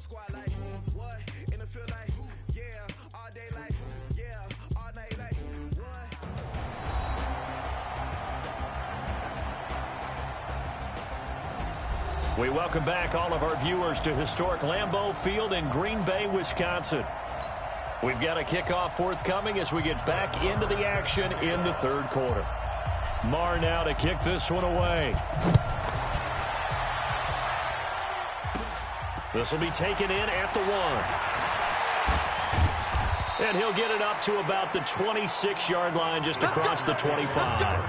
squad like, what? In the field like, yeah, all day like, yeah, all night like, what? We welcome back all of our viewers to historic Lambeau Field in Green Bay, Wisconsin. We've got a kickoff forthcoming as we get back into the action in the third quarter. Marr now to kick this one away. This will be taken in at the 1. And he'll get it up to about the 26-yard line just across the 25.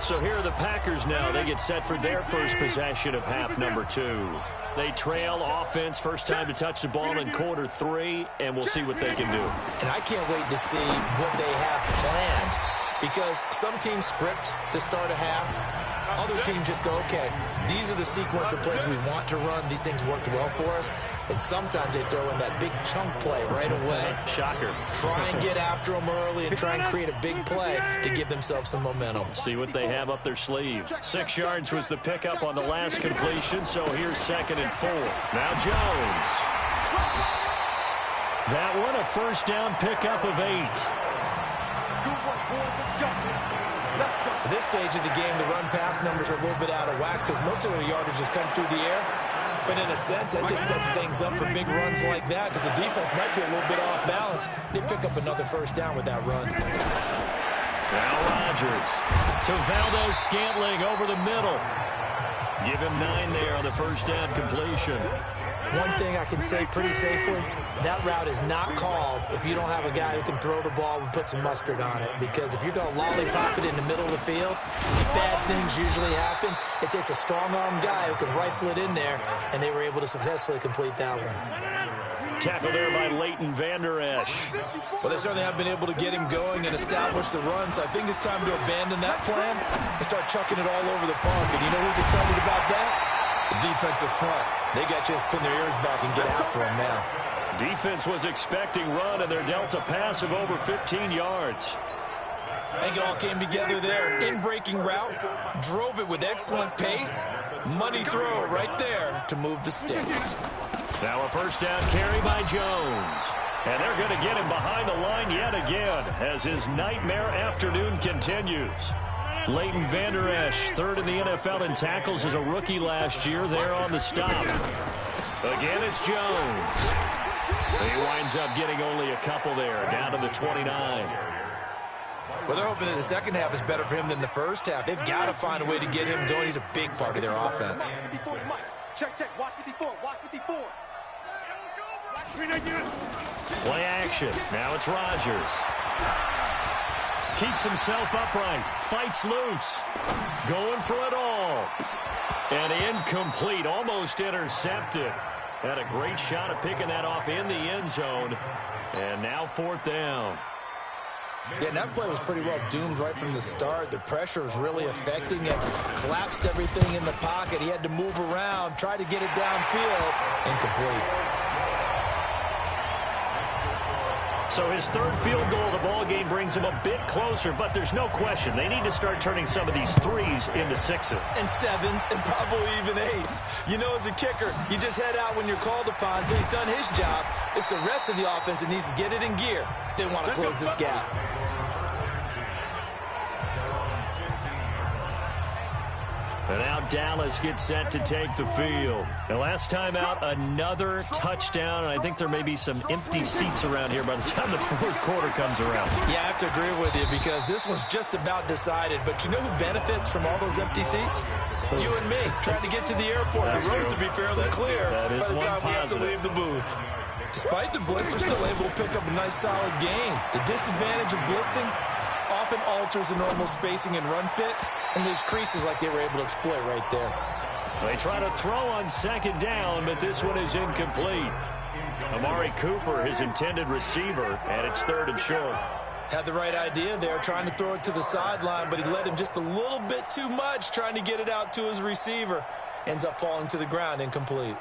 So here are the Packers now. They get set for their first possession of half number 2. They trail offense, first time to touch the ball in quarter 3, and we'll see what they can do. And I can't wait to see what they have planned, because some teams script to start a half. Other teams just go, okay, these are the sequence of plays we want to run. These things worked well for us. And sometimes they throw in that big chunk play right away. Shocker. Try and get after them early and try and create a big play to give themselves some momentum. See what they have up their sleeve. 6 yards was the pickup on the last completion, so here's 2nd and 4. Now Jones. That one a first down pickup of 8. At this stage of the game, the run-pass numbers are a little bit out of whack because most of their yardage has come through the air. But in a sense, that just sets things up for big runs like that because the defense might be a little bit off balance. They pick up another first down with that run. Now Rodgers to Valdez-Scantling over the middle. Give him 9 there on the first down completion. One thing I can say pretty safely, that route is not called if you don't have a guy who can throw the ball and put some mustard on it. Because if you're going to lollipop it in the middle of the field, bad things usually happen. It takes a strong-arm guy who can rifle it in there, and they were able to successfully complete that one. Tackled there by Leighton Vander Esch. Well, they certainly have been able to get him going and establish the run, so I think it's time to abandon that plan and start chucking it all over the park. And you know who's excited about that? The defensive front. They got just pin their ears back and get after him now. Defense was expecting run, and they're dealt a pass of over 15 yards. I think it all came together there. In-breaking route, drove it with excellent pace. Money throw right there to move the sticks. Now a first down carry by Jones. And they're going to get him behind the line yet again as his nightmare afternoon continues. Leighton Vander Esch, 3rd in the NFL in tackles as a rookie last year, there on the stop. Again, it's Jones. He winds up getting only a couple there, down to the 29. Well, they're hoping that the second half is better for him than the first half. They've got to find a way to get him going. He's a big part of their offense. Check, watch 54, watch 54. Play action. Now it's Rodgers. Keeps himself upright. Fights loose. Going for it all. And incomplete. Almost intercepted. Had a great shot at picking that off in the end zone. And now 4th down. Yeah, and that play was pretty well doomed right from the start. The pressure was really affecting him. Collapsed everything in the pocket. He had to move around, try to get it downfield. Incomplete. So his 3rd field goal of the ball game brings him a bit closer, but there's no question they need to start turning some of these 3s into 6s. And 7s and probably even 8s. You know, as a kicker, you just head out when you're called upon, so he's done his job. It's the rest of the offense that needs to get it in gear. They want to close this gap. And now Dallas gets set to take the field. The last time out, another touchdown, and I think there may be some empty seats around here by the time the 4th quarter comes around. Yeah, I have to agree with you because this one's just about decided. But you know who benefits from all those empty seats? You and me, trying to get to the airport. The roads will be fairly clear by the time we have to leave the booth. Despite the blitz, they're still able to pick up a nice, solid gain. The disadvantage of blitzing often alters the normal spacing and run fits and leaves creases like they were able to exploit right there. They try to throw on 2nd down, but this one is incomplete. Amari Cooper, his intended receiver, and it's 3rd and short. Had the right idea there, trying to throw it to the sideline, but he led him just a little bit too much, trying to get it out to his receiver. Ends up falling to the ground, incomplete.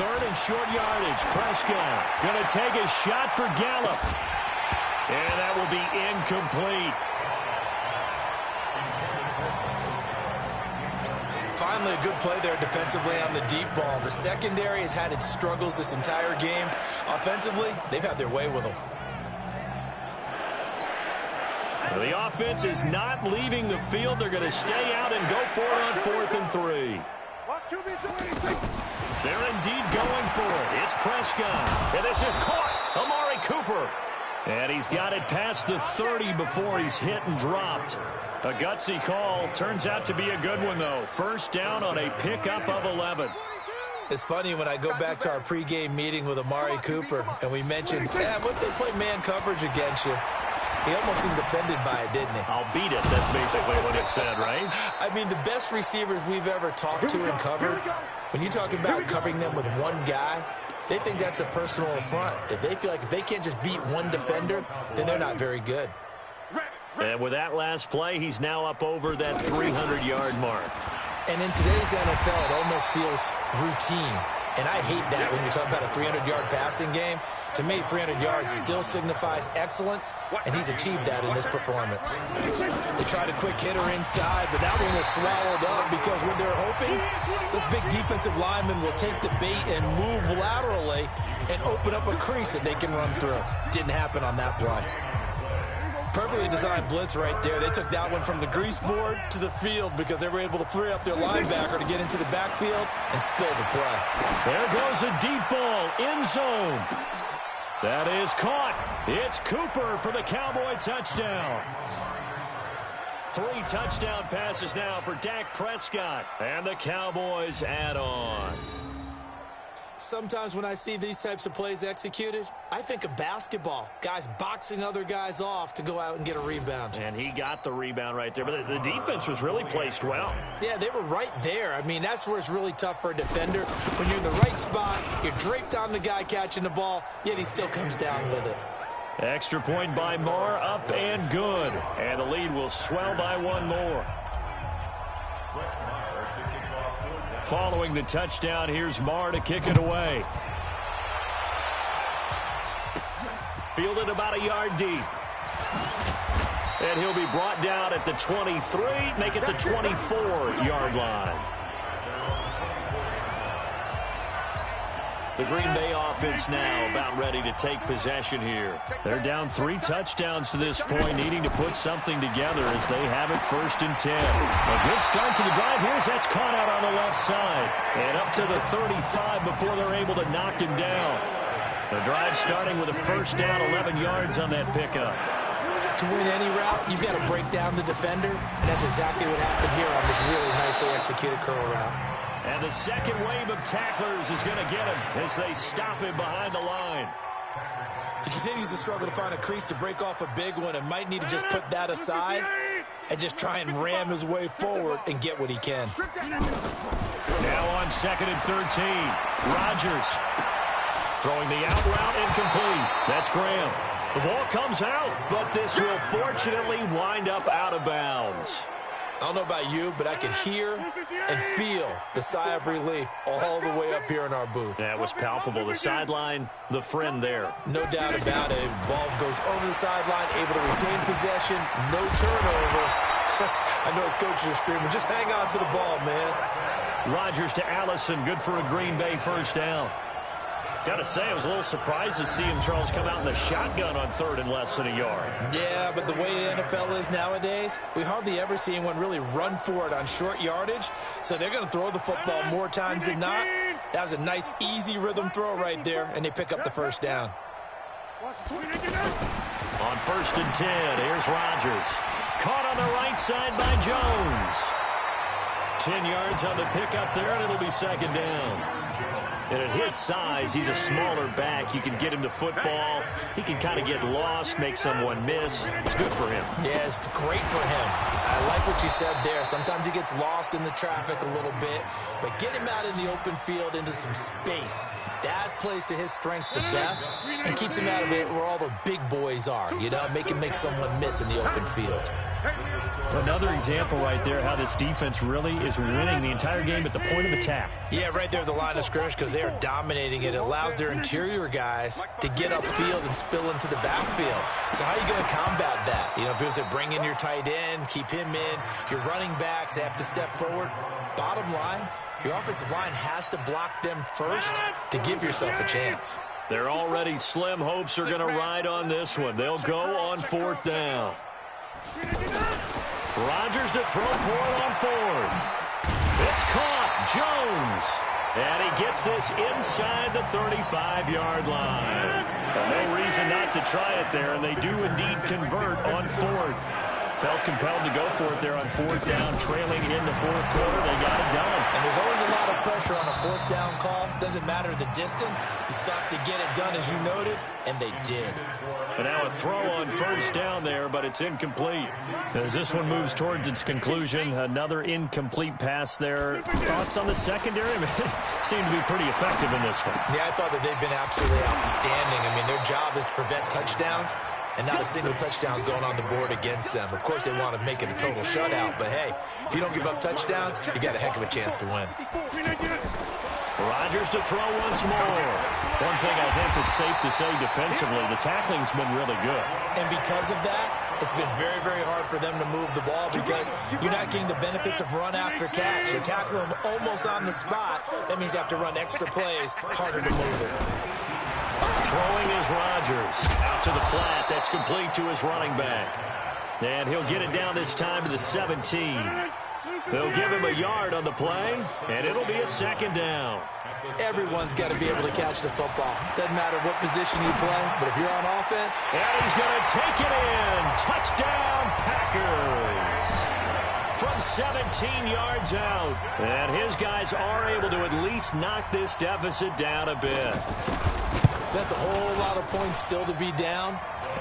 3rd and short yardage. Prescott going to take a shot for Gallup. And that will be incomplete. Finally, a good play there defensively on the deep ball. The secondary has had its struggles this entire game. Offensively, they've had their way with them. The offense is not leaving the field. They're going to stay out and go for it on 4th and 3. They're indeed going for it. It's Prescott. And this is caught. Amari Cooper. And he's got it past the 30 before he's hit and dropped. A gutsy call. Turns out to be a good one, though. First down on a pickup of 11. It's funny when I go back to our pregame meeting with Amari Cooper, and we mentioned, what if they play man coverage against you? He almost seemed offended by it, didn't he? I'll beat it. That's basically what it said, right? I mean, the best receivers we've ever talked to and covered, when you talk about covering them with one guy, they think that's a personal affront. If they feel like if they can't just beat one defender, then they're not very good. And with that last play, he's now up over that 300-yard mark. And in today's NFL, it almost feels routine. And I hate that when you talk about a 300-yard passing game. To me, 300 yards still signifies excellence, and he's achieved that in this performance. They tried a quick hitter inside, but that one was swallowed up because when they're hoping, this big defensive lineman will take the bait and move laterally and open up a crease that they can run through. Didn't happen on that play. Perfectly designed blitz right there. They took that one from the grease board to the field because they were able to free up their linebacker to get into the backfield and spill the play. There goes a deep ball, end zone. That is caught. It's Cooper for the Cowboy touchdown. 3 touchdown passes now for Dak Prescott. And the Cowboys add on. Sometimes when I see these types of plays executed, I think of basketball. Guys boxing other guys off to go out and get a rebound. And he got the rebound right there. But the defense was really placed well. Yeah, they were right there. I mean, that's where it's really tough for a defender. When you're in the right spot, you're draped on the guy catching the ball, yet he still comes down with it. Extra point by Moore, up and good. And the lead will swell by 1 more. Following the touchdown, here's Marr to kick it away. Fielded about a yard deep. And he'll be brought down at the 23, make it the 24-yard line. The Green Bay offense now about ready to take possession here. They're down 3 touchdowns to this point, needing to put something together as they have it 1st and 10. A good start to the drive. That's caught out on the left side. And up to the 35 before they're able to knock him down. The drive starting with a first down, 11 yards on that pickup. To win any route, you've got to break down the defender, and that's exactly what happened here on this really nicely executed curl route. And the second wave of tacklers is going to get him as they stop him behind the line. He continues to struggle to find a crease to break off a big one and might need to just put that aside and just try and ram his way forward and get what he can. Now on 2nd and 13, Rodgers throwing the out route incomplete. That's Graham. The ball comes out, but this will fortunately wind up out of bounds. I don't know about you, but I could hear and feel the sigh of relief all the way up here in our booth. That was palpable. The sideline, the friend there. No doubt about it. Ball goes over the sideline, able to retain possession, no turnover. I know his coaches are screaming, just hang on to the ball, man. Rodgers to Allison, good for a Green Bay first down. Gotta say, I was a little surprised to see him, Charles, come out in the shotgun on 3rd and less than a yard. Yeah, but the way the NFL is nowadays, we hardly ever see anyone really run for it on short yardage. So they're going to throw the football more times than not. That was a nice, easy rhythm throw right there, and they pick up the first down. On 1st and 10, here's Rodgers. Caught on the right side by Jones. 10 yards on the pickup there, and it'll be 2nd down. And at his size, he's a smaller back. You can get him to football. He can kind of get lost, make someone miss. It's good for him. Yeah, it's great for him. I like what you said there. Sometimes he gets lost in the traffic a little bit, but get him out in the open field into some space. That plays to his strengths the best and keeps him out of it where all the big boys are, you know, make him make someone miss in the open field. Another example right there how this defense really is winning the entire game at the point of attack. Yeah, right there at the line of scrimmage because they are dominating it. It allows their interior guys to get upfield and spill into the backfield. So how are you going to combat that? You know, people say bring in your tight end, keep him in. Your running backs, they have to step forward. Bottom line, your offensive line has to block them first to give yourself a chance. They're already slim hopes are going to ride on this one. They'll go on 4th down. Rodgers to throw for it on 4th. It's caught. Jones. And he gets this inside the 35-yard line. No reason not to try it there, and they do indeed convert on 4th. Felt compelled to go for it there on 4th down, trailing in the 4th quarter. They got it done. And there's always a lot of pressure on a 4th down call. Doesn't matter the distance. You stop to get it done, as you noted, and they did. And now a throw on 1st down there, but it's incomplete. As this one moves towards its conclusion, another incomplete pass there. Thoughts on the secondary? Seem to be pretty effective in this one. Yeah, I thought that they've been absolutely outstanding. I mean, their job is to prevent touchdowns, and not a single touchdown is going on the board against them. Of course, they want to make it a total shutout, but hey, if you don't give up touchdowns, you got a heck of a chance to win. Rodgers to throw once more. One thing I think that's safe to say defensively, the tackling's been really good. And because of that, it's been very, very hard for them to move the ball because you're not getting the benefits of run after catch. You're tackling them almost on the spot. That means you have to run extra plays, harder to move it. Throwing is Rodgers. Out to the flat. That's complete to his running back. And he'll get it down this time to the 17. They'll give him a yard on the play, and it'll be a 2nd down. Everyone's got to be able to catch the football. Doesn't matter what position you play, but if you're on offense. And he's going to take it in. Touchdown, Packers. From 17 yards out. And his guys are able to at least knock this deficit down a bit. That's a whole lot of points still to be down.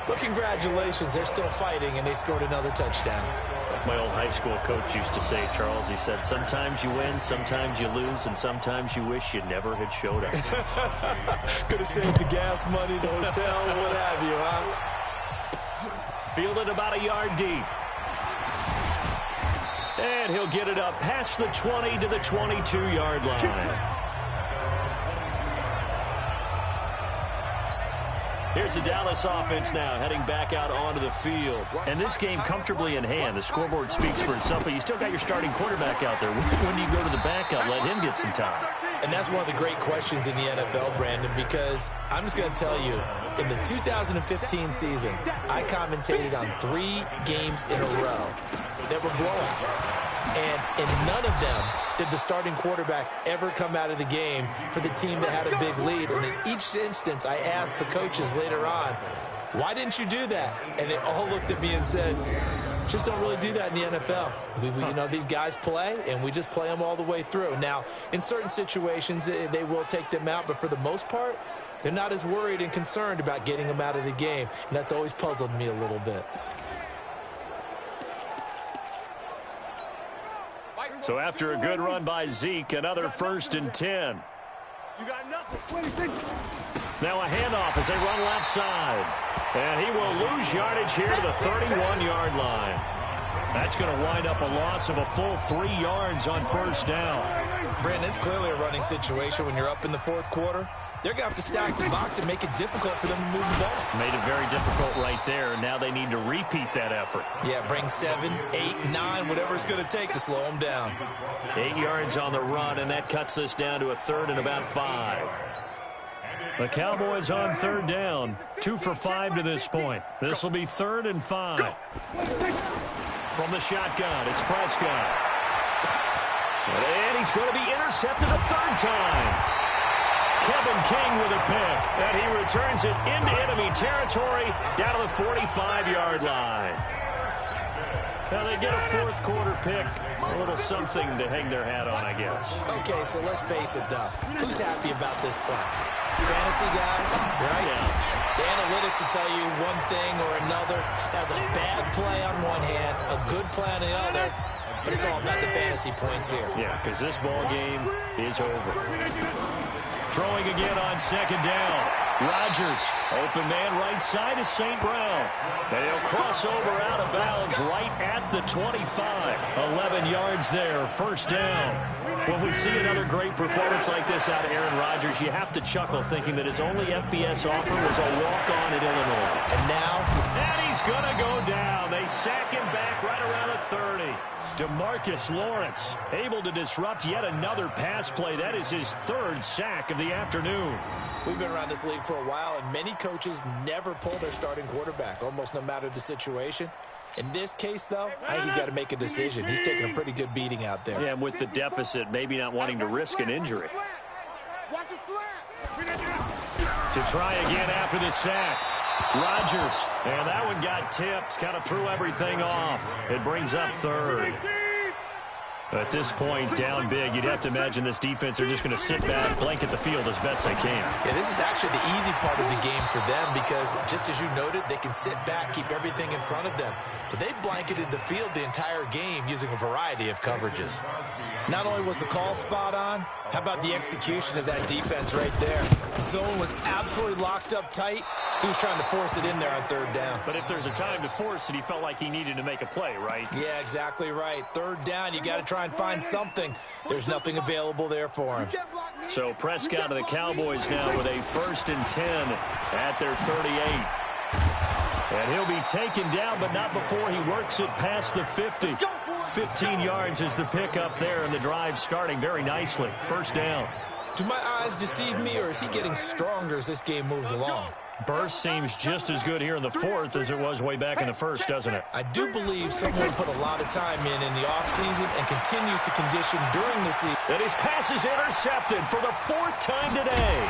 But congratulations, they're still fighting, and they scored another touchdown. Like my old high school coach used to say, Charles, he said, sometimes you win, sometimes you lose, and sometimes you wish you never had showed up. Could have saved the gas money, the hotel, what have you, huh? Fielded about a yard deep. And he'll get it up past the 20 to the 22-yard line. Here's the Dallas offense now, heading back out onto the field. And this game comfortably in hand. The scoreboard speaks for itself, but you still got your starting quarterback out there. When do you go to the backup, let him get some time? And that's one of the great questions in the NFL, Brandon, because I'm just going to tell you, in the 2015 season, I commentated on 3 games in a row that were blowouts. And in none of them did the starting quarterback ever come out of the game for the team that had a big lead. And in each instance, I asked the coaches later on, why didn't you do that? And they all looked at me and said, just don't really do that in the NFL. You know, these guys play, and we just play them all the way through. Now, in certain situations, they will take them out, but for the most part, they're not as worried and concerned about getting them out of the game. And that's always puzzled me a little bit. So after a good run by Zeke, another 1st and 10. You got nothing. Now a handoff as they run left side. And he will lose yardage here to the 31-yard line. That's going to wind up a loss of a full 3 yards on 1st down. Brandon, it's clearly a running situation when you're up in the 4th quarter. They're going to have to stack the box and make it difficult for them to move the ball. Made it very difficult right there. Now they need to repeat that effort. Yeah, bring 7, 8, 9, whatever it's going to take to slow them down. 8 yards on the run, and that cuts this down to a 3rd and about 5. The Cowboys on 3rd down. 2 for 5 to this point. This will be 3rd and 5. From the shotgun, it's Prescott. And he's going to be intercepted a 3rd time. Kevin King with a pick, and he returns it into enemy territory down to the 45-yard line. Now they get a 4th quarter pick, a little something to hang their hat on, I guess. Okay, so let's face it, Duff. Who's happy about this play? Fantasy guys, right? Yeah. The analytics will tell you one thing or another. That's a bad play on one hand, a good play on the other, but it's all about the fantasy points here. Yeah, because this ball game is over. Throwing again on 2nd down. Rodgers, open man right side is St. Brown. And he'll cross over out of bounds right at the 25. 11 yards there, first down. When we see another great performance like this out of Aaron Rodgers, you have to chuckle thinking that his only FBS offer was a walk-on at Illinois. And he's going to go down. They sack him back right around the 30. DeMarcus Lawrence able to disrupt yet another pass play. That is his third sack of the afternoon. We've been around this league for a while, and many coaches never pull their starting quarterback, almost no matter the situation. In this case, though, I think he's got to make a decision. He's taking a pretty good beating out there. Yeah, and with the deficit, maybe not wanting to risk an injury. To try again after the sack. Rodgers, and that one got tipped, kind of threw everything off. It brings up third. At this point, down big, you'd have to imagine this defense, they're just going to sit back, blanket the field as best they can. Yeah, this is actually the easy part of the game for them because, just as you noted, they can sit back, keep everything in front of them. But they blanketed the field the entire game using a variety of coverages. Not only was the call spot on, how about the execution of that defense right there? Zone was absolutely locked up tight. He was trying to force it in there on third down. But if there's a time to force it, he felt like he needed to make a play, right? Yeah, exactly right. Third down, you got to try and find something. There's nothing available there for him. So Prescott and the Cowboys now with a 1st and 10 at their 38. And he'll be taken down, but not before he works it past the 50. 15 yards is the pickup there, and the drive starting very nicely. First down. Do my eyes deceive me, or is he getting stronger as this game moves along? Burst seems just as good here in the 4th as it was way back in the 1st, doesn't it? I do believe someone put a lot of time in the offseason and continues to condition during the season. And his pass is intercepted for the 4th time today.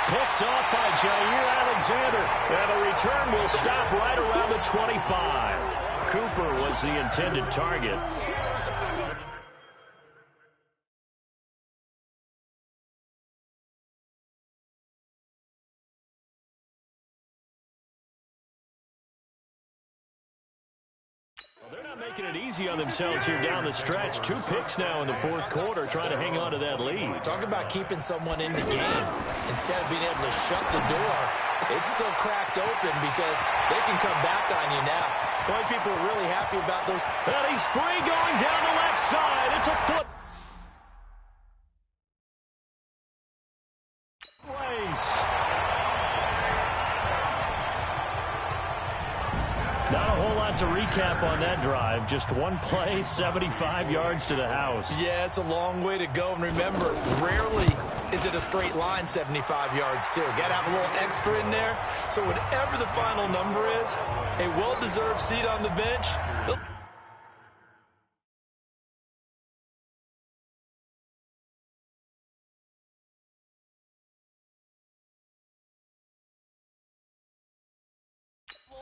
Picked off by Jair Alexander. And the return will stop right around the 25. Cooper was the intended target. They're not making it easy on themselves here down the stretch. 2 picks now in the 4th quarter, trying to hang on to that lead. Talk about keeping someone in the game. Instead of being able to shut the door, it's still cracked open because they can come back on you now. The only people are really happy about those. And he's free going down the left side. It's a foot race. Not a whole lot to recap on that drive. Just one play, 75 yards to the house. Yeah, it's a long way to go. And remember, rarely is it a straight line 75 yards, too. Got to have a little extra in there. So whatever the final number is, a well-deserved seat on the bench.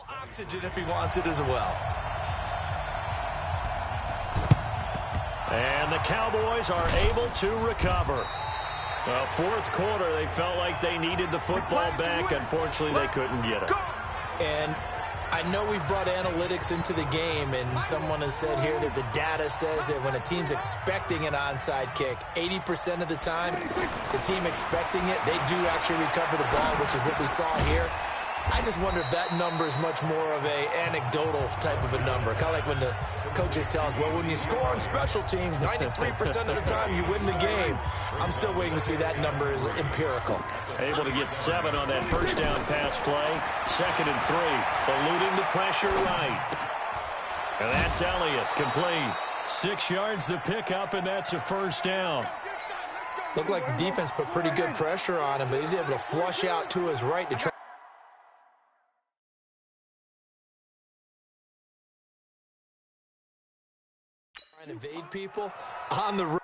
Oxygen if he wants it as well. And the Cowboys are able to recover. Well, 4th quarter, they felt like they needed the football back. Unfortunately, they couldn't get it. And I know we've brought analytics into the game, and someone has said here that the data says that when a team's expecting an onside kick, 80% of the time, the team expecting it, they do actually recover the ball, which is what we saw here. I just wonder if that number is much more of a anecdotal type of a number. Kind of like when the coaches tell us, well, when you score on special teams, 93% of the time you win the game. I'm still waiting to see that number is empirical. Able to get 7 on that first down pass play. 2nd and 3. Eluding the pressure right. And that's Elliott, complete. 6 yards the pickup, and that's a first down. Looked like the defense put pretty good pressure on him, but he's able to flush out to his right to try. Trying to evade people on the road.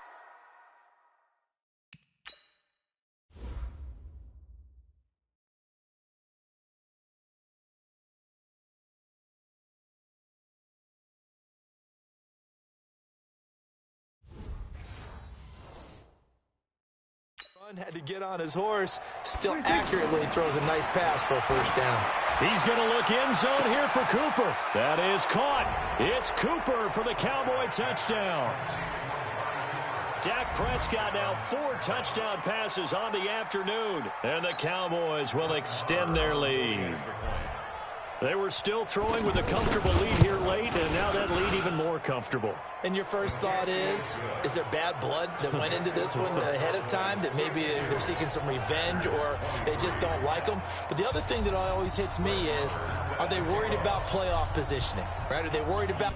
Had to get on his horse, still accurately throws a nice pass for a first down. He's going to look end zone here for Cooper. That is caught. It's Cooper for the Cowboy touchdown. Dak Prescott now 4 touchdown passes on the afternoon. And the Cowboys will extend their lead. They were still throwing with a comfortable lead here late, and now that lead even more comfortable. And your first thought is there bad blood that went into this one ahead of time, that maybe they're seeking some revenge or they just don't like them? But the other thing that always hits me is, are they worried about playoff positioning, right? Are they worried about...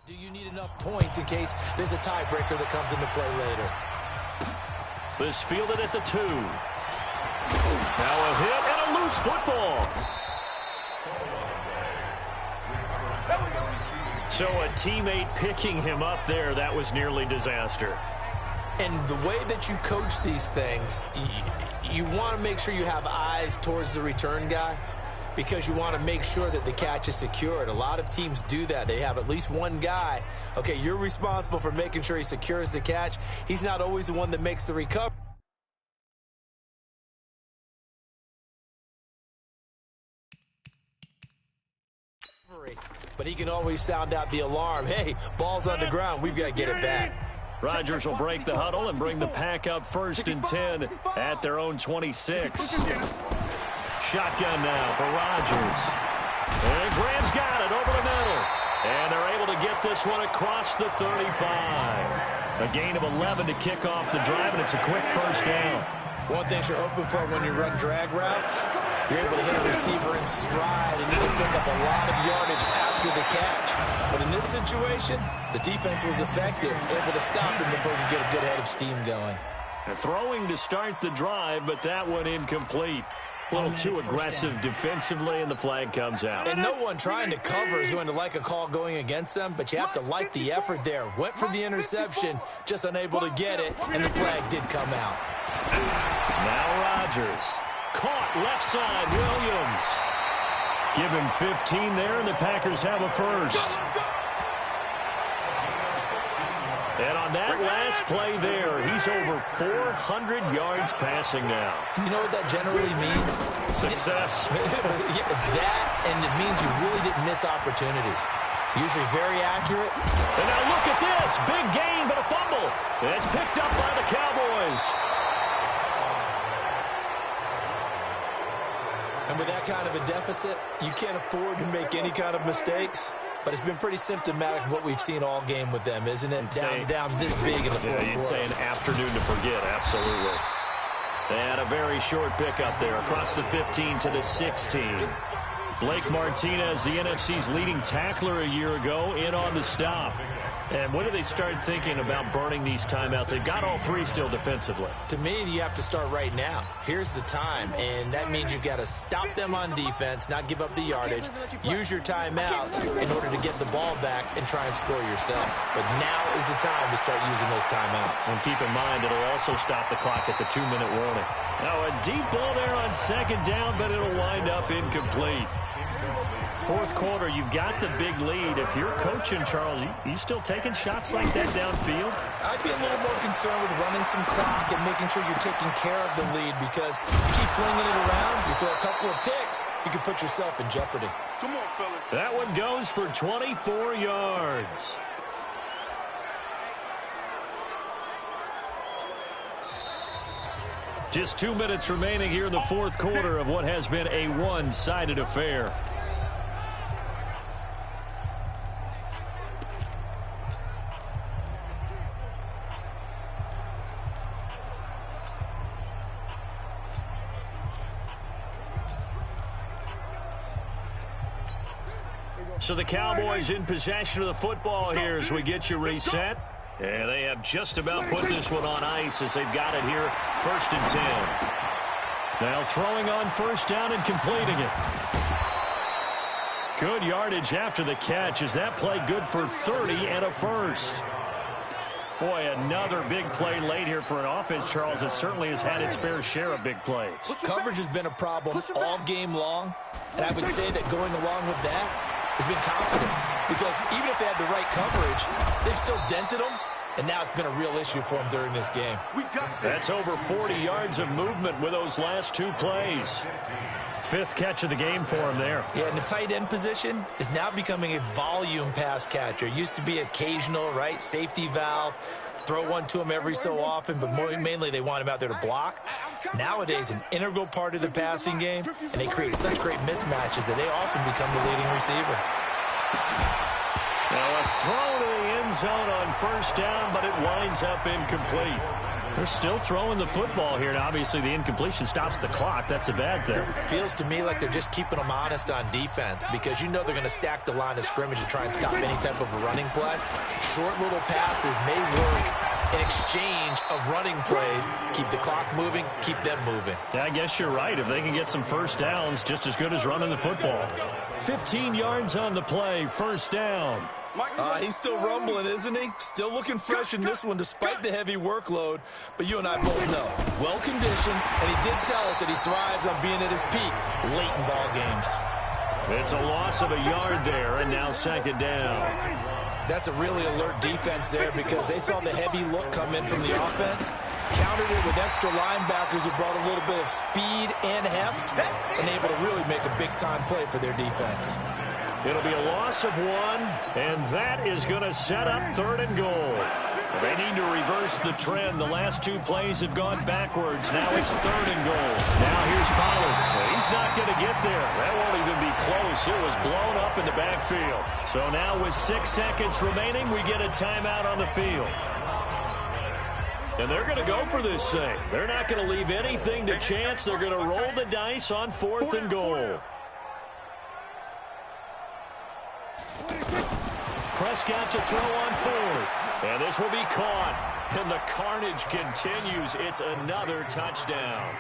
Do you need enough points in case there's a tiebreaker that comes into play later? This fielded at the 2. Now a hit and a loose football. So a teammate picking him up there, that was nearly disaster. And the way that you coach these things, you want to make sure you have eyes towards the return guy, because you want to make sure that the catch is secured. A lot of teams do that. They have at least one guy. Okay, you're responsible for making sure he secures the catch. He's not always the one that makes the recovery. But he can always sound out the alarm. Hey, ball's on the ground. We've got to get it back. Rodgers will break the huddle and bring the pack up 1st and 10 at their own 26. Shotgun now for Rodgers. And Graham's got it over the middle. And they're able to get this one across the 35. A gain of 11 to kick off the drive, and it's a quick first down. One thing you're hoping for when you run drag routes, you're able to hit a receiver in stride, and you can pick up a lot of yardage after the catch. But in this situation, the defense was effective, able to stop him before he could get a good head of steam going. They're throwing to start the drive, but that one incomplete. A little too aggressive defensively, and the flag comes out. And no one trying to cover is going to like a call going against them, but you have to like the effort there. Went for the interception, just unable to get it, and the flag did come out. Now Rodgers. Caught left side, Williams. Give him 15 there, and the Packers have a first. And on that last play there, he's over 400 yards passing now. You know what that generally means? Success. That, and it means you really didn't miss opportunities. Usually very accurate. And now look at this. Big gain, but a fumble. It's picked up by the Cowboys. And with that kind of a deficit, you can't afford to make any kind of mistakes. But it's been pretty symptomatic of what we've seen all game with them, isn't it? Down this big in the fourth quarter. You'd say an afternoon to forget, absolutely. And a very short pickup there across the 15 to the 16. Blake Martinez, the NFC's leading tackler a year ago, in on the stop. And when do they start thinking about burning these timeouts? They've got all 3 still defensively. To me, you have to start right now. Here's the time, and that means you've got to stop them on defense, not give up the yardage, use your timeouts in order to get the ball back and try and score yourself. But now is the time to start using those timeouts. And keep in mind, it'll also stop the clock at the 2-minute warning. Now a deep ball there on 2nd down, but it'll wind up incomplete. Fourth quarter, you've got the big lead. If you're coaching, Charles, you still taking shots like that downfield? I'd be a little more concerned with running some clock and making sure you're taking care of the lead, because you keep flinging it around, you throw a couple of picks, you can put yourself in jeopardy. Come on, fellas. That one goes for 24 yards. Just 2 minutes remaining here in the fourth quarter of what has been a one-sided affair. So the Cowboys in possession of the football here as we get you reset. And they have just about put this one on ice as they've got it here, 1st and 10. Now throwing on 1st down and completing it. Good yardage after the catch. Is that play good for 30 and a first? Boy, another big play late here for an offense, Charles, that certainly has had its fair share of big plays. Coverage has been a problem all game long, and I would say that going along with that has been confidence, because even if they had the right coverage, they've still dented them and now it's been a real issue for him during this game. That's over 40 yards of movement with those last 2 plays. 5th catch of the game for him there. Yeah, and the tight end position is now becoming a volume pass catcher. Used to be occasional, right? Safety valve. Throw one to him every so often, but mainly they want him out there to block. Nowadays, an integral part of the passing game, and they create such great mismatches that they often become the leading receiver. Now a throw to the end zone on 1st down, but it winds up incomplete. They're still throwing the football here, and obviously the incompletion stops the clock. That's a bad thing. Feels to me like they're just keeping them honest on defense because you know they're going to stack the line of scrimmage and try and stop any type of a running play. Short little passes may work in exchange of running plays. Keep the clock moving, keep them moving. Yeah, I guess you're right. If they can get some 1st downs, just as good as running the football. 15 yards on the play, 1st down. He's still rumbling, isn't he? Still looking fresh in this one despite the heavy workload. But you and I both know, well-conditioned, and he did tell us that he thrives on being at his peak late in ball games. It's a loss of a yard there, and now 2nd down. That's a really alert defense there because they saw the heavy look come in from the offense, countered it with extra linebackers who brought a little bit of speed and heft, and able to really make a big-time play for their defense. It'll be a loss of 1, and that is going to set up 3rd and goal. They need to reverse the trend. The last 2 plays have gone backwards. Now it's 3rd and goal. Now here's Pollard. He's not going to get there. That won't even be close. It was blown up in the backfield. So now with 6 seconds remaining, we get a timeout on the field. And they're going to go for this thing. They're not going to leave anything to chance. They're going to roll the dice on 4th and goal. Prescott to throw on 4th. And this will be caught. And the carnage continues. It's another touchdown.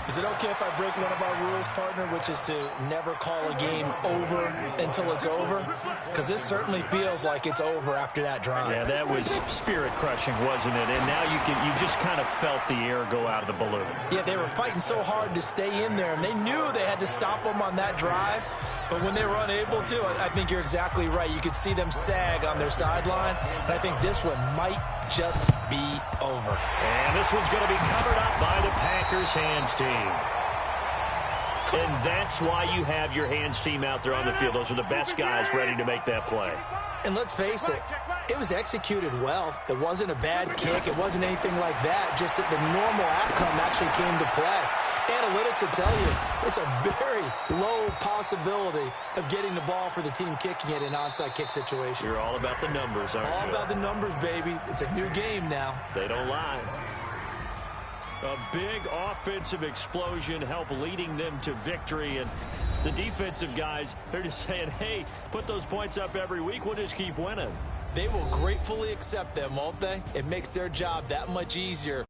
Is it okay if I break one of our rules, partner, which is to never call a game over until it's over? Because this certainly feels like it's over after that drive. Yeah, that was spirit-crushing, wasn't it? And now you just kind of felt the air go out of the balloon. Yeah, they were fighting so hard to stay in there, and they knew they had to stop them on that drive. But when they were unable to, I think you're exactly right. You could see them sag on their sideline, and I think this one might just be over. And this one's going to be covered up by the Packers hands team. And that's why you have your hands team out there on the field. Those are the best guys ready to make that play. And let's face it, it was executed well. It wasn't a bad kick. It wasn't anything like that. Just that the normal outcome actually came to play. Analytics will tell you it's a very low possibility of getting the ball for the team kicking it in an onside kick situation. You're all about the numbers, aren't you? All about the numbers, baby. It's a new game now. They don't lie. A big offensive explosion helped leading them to victory. And the defensive guys, they're just saying, hey, put those points up every week. We'll just keep winning. They will gratefully accept them, won't they? It makes their job that much easier